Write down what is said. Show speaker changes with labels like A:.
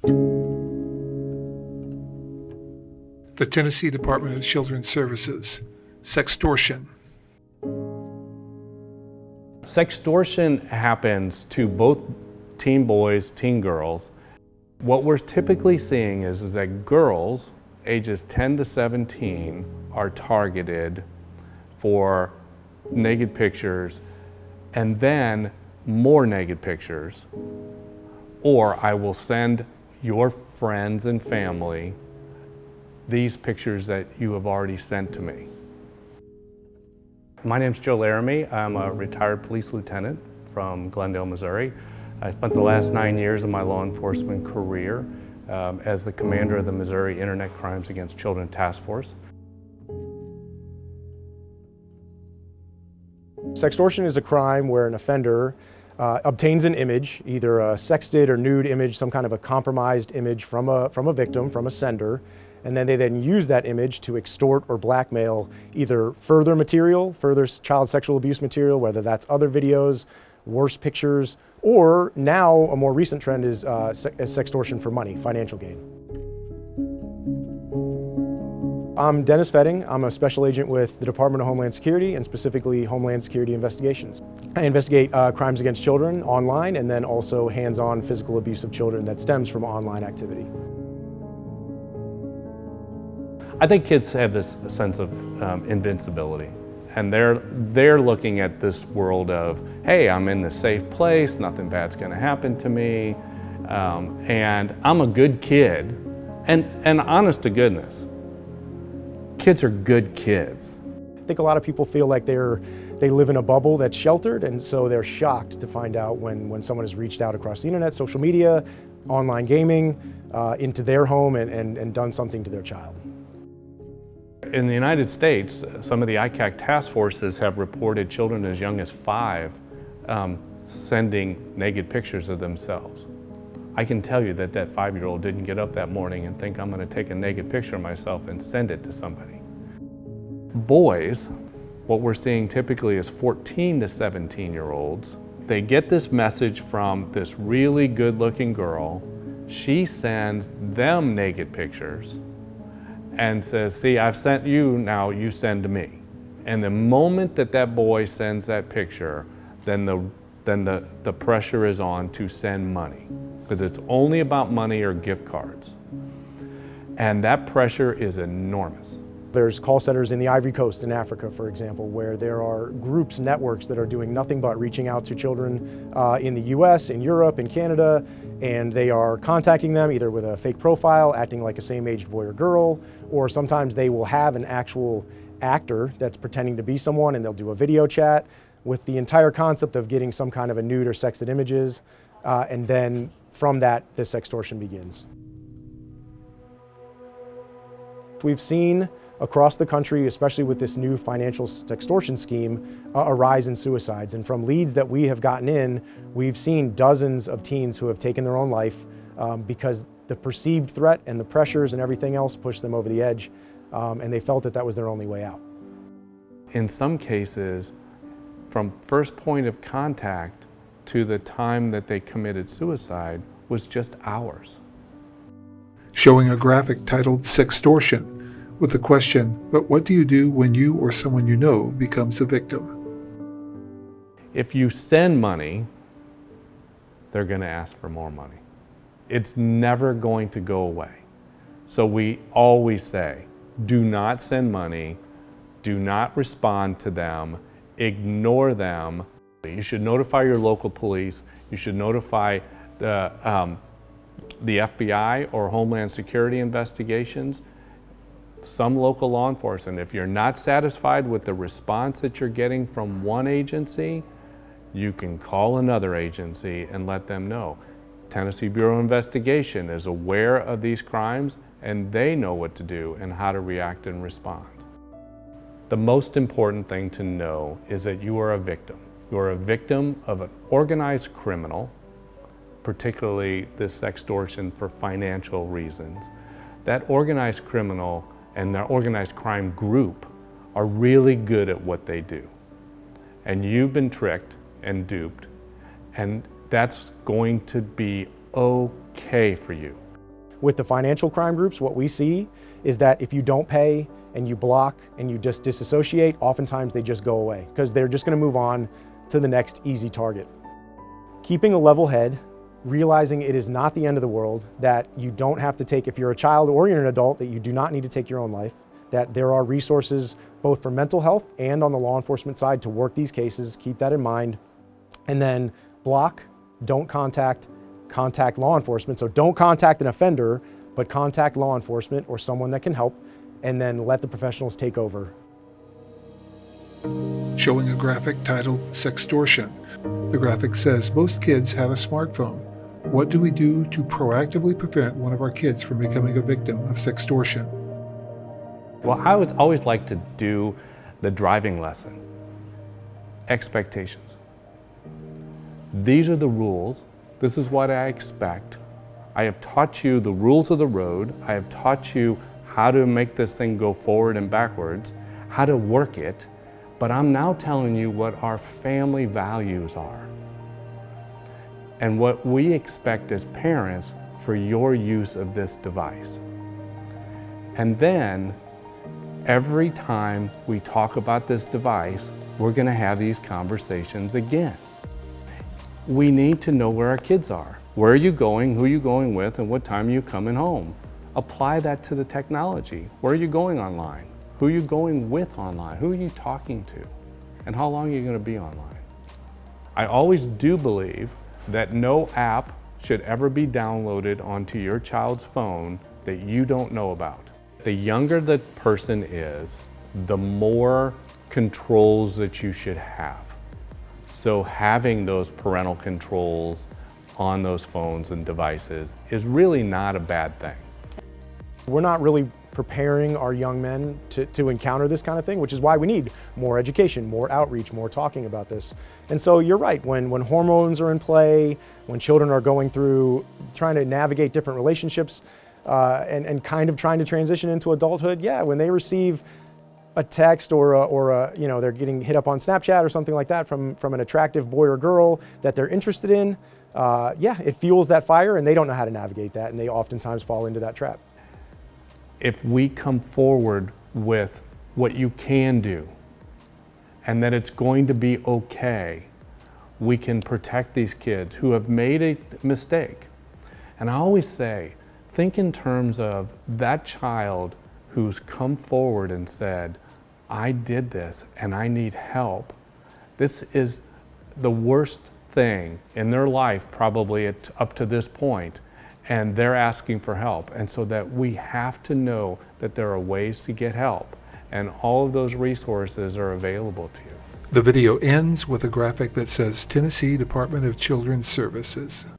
A: The Tennessee Department of Children's Services, Sextortion.
B: Sextortion happens to both teen boys, teen girls. What we're typically seeing is that girls ages 10 to 17 are targeted for naked pictures and then more naked pictures. Or I will send your friends and family these pictures that you have already sent to me. My name's Joe Laramie. I'm a retired police lieutenant from Glendale, Missouri. I spent the last 9 years of my law enforcement career as the commander of the Missouri Internet Crimes Against Children Task Force.
C: Sextortion is a crime where an offender obtains an image, either a sexted or nude image, some kind of a compromised image from a victim, from a sender, and then they use that image to extort or blackmail either further material, further child sexual abuse material, whether that's other videos, worse pictures, or now a more recent trend is sextortion for money, financial gain. I'm Dennis Fetting. I'm a special agent with the Department of Homeland Security and specifically Homeland Security Investigations. I investigate crimes against children online and then also hands-on physical abuse of children that stems from online activity.
B: I think kids have this sense of invincibility, and they're looking at this world of, hey, I'm in this safe place, nothing bad's gonna happen to me, and I'm a good kid, and honest to goodness, kids are good kids.
C: I think a lot of people feel like they live in a bubble that's sheltered, and so they're shocked to find out when someone has reached out across the internet, social media, online gaming, into their home and done something to their child.
B: In the United States, some of the ICAC task forces have reported children as young as 5 sending naked pictures of themselves. I can tell you that 5-year-old didn't get up that morning and think, I'm going to take a naked picture of myself and send it to somebody. Boys, what we're seeing typically is 14 to 17-year-olds. They get this message from this really good-looking girl. She sends them naked pictures and says, see, I've sent you, now you send to me. And the moment that boy sends that picture, then the pressure is on to send money, because it's only about money or gift cards. And that pressure is enormous.
C: There's call centers in the Ivory Coast in Africa, for example, where there are groups, networks that are doing nothing but reaching out to children in the US, in Europe, in Canada, and they are contacting them either with a fake profile, acting like a same-aged boy or girl, or sometimes they will have an actual actor that's pretending to be someone and they'll do a video chat with the entire concept of getting some kind of a nude or sexted images, and then from that, this sextortion begins. We've seen across the country, especially with this new financial sextortion scheme, a rise in suicides. And from leads that we have gotten in, we've seen dozens of teens who have taken their own life because the perceived threat and the pressures and everything else pushed them over the edge, and they felt that was their only way out.
B: In some cases, from first point of contact to the time that they committed suicide was just hours.
A: Showing a graphic titled Sextortion, with the question, but what do you do when you or someone you know becomes a victim?
B: If you send money, they're going to ask for more money. It's never going to go away. So we always say, do not send money, do not respond to them, ignore them. You should notify your local police, you should notify the FBI or Homeland Security investigations, some local law enforcement. If you're not satisfied with the response that you're getting from one agency, you can call another agency and let them know. Tennessee Bureau of Investigation is aware of these crimes and they know what to do and how to react and respond. The most important thing to know is that you are a victim. You are a victim of an organized criminal, particularly this sextortion for financial reasons. That organized criminal and their organized crime group are really good at what they do. And you've been tricked and duped, and that's going to be okay for you.
C: With the financial crime groups, what we see is that if you don't pay and you block and you just disassociate, oftentimes they just go away because they're just going to move on to the next easy target. Keeping a level head, realizing it is not the end of the world, that you don't have to take, if you're a child or you're an adult, that you do not need to take your own life, that there are resources both for mental health and on the law enforcement side to work these cases. Keep that in mind. And then block, don't contact, contact law enforcement. So don't contact an offender, but contact law enforcement or someone that can help, and then let the professionals take over.
A: Showing a graphic titled Sextortion. The graphic says most kids have a smartphone. What do we do to proactively prevent one of our kids from becoming a victim of sextortion?
B: Well, I would always like to do the driving lesson. Expectations. These are the rules. This is what I expect. I have taught you the rules of the road. I have taught you how to make this thing go forward and backwards, how to work it, but I'm now telling you what our family values are and what we expect as parents for your use of this device. And then, every time we talk about this device, we're going to have these conversations again. We need to know where our kids are. Where are you going, who are you going with, and what time are you coming home? Apply that to the technology. Where are you going online? Who are you going with online? Who are you talking to? And how long are you going to be online? I always do believe that no app should ever be downloaded onto your child's phone that you don't know about. The younger the person is, the more controls that you should have. So having those parental controls on those phones and devices is really not a bad thing.
C: We're not really preparing our young men to encounter this kind of thing, which is why we need more education, more outreach, more talking about this. And so you're right, when hormones are in play, when children are going through trying to navigate different relationships and kind of trying to transition into adulthood, yeah, when they receive a text or you know, they're getting hit up on Snapchat or something like that from an attractive boy or girl that they're interested in, yeah, it fuels that fire and they don't know how to navigate that and they oftentimes fall into that trap.
B: If we come forward with what you can do and that it's going to be okay, we can protect these kids who have made a mistake. And I always say, think in terms of that child who's come forward and said, I did this and I need help. This is the worst thing in their life probably up to this point, and they're asking for help. And so that we have to know that there are ways to get help, and all of those resources are available to you.
A: The video ends with a graphic that says Tennessee Department of Children's Services.